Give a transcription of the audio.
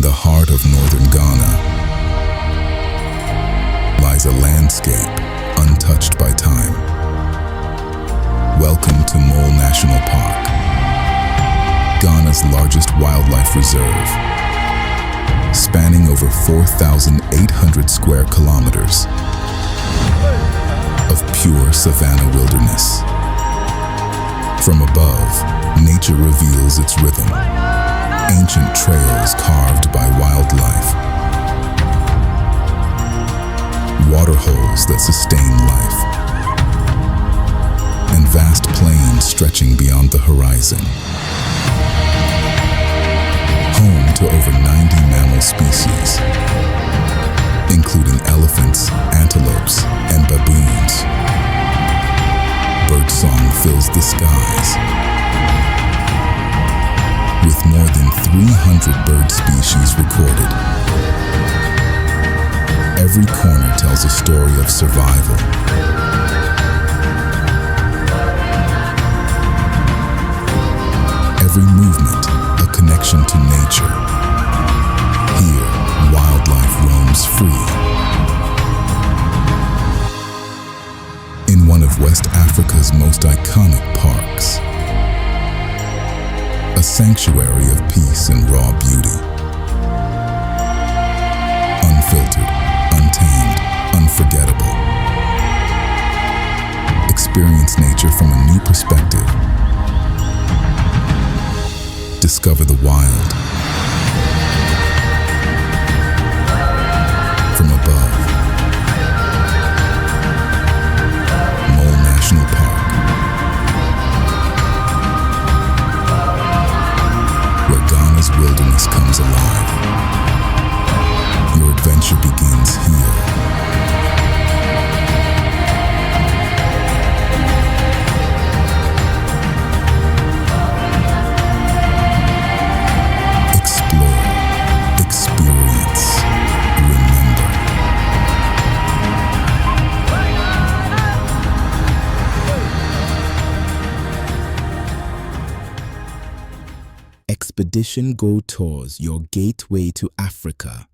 the heart of northern Ghana lies a landscape untouched by time. Welcome to Mole National Park, Ghana's largest wildlife reserve, spanning over 4,800 square kilometers of pure savannah wilderness. From above, nature reveals its rhythm, ancient trails carved by wildlife, waterholes that sustain life, and vast plains stretching beyond the horizon. Home to over 90 mammal species, including elephants, antelopes, and baboons. Birdsong fills the skies. With more than 300 bird species recorded, every corner tells a story of survival. Every movement, a connection to nature. Here, wildlife roams free. In one of West Africa's most iconic parks, a sanctuary of peace and raw beauty. Unfiltered, untamed, unforgettable. Experience nature from a new perspective. Discover the wild. From above. Mole National Park, where Ghana's wilderness comes alive. Your adventure begins here. Explore, experience, remember. Expedition Go Tours, your gateway to Africa.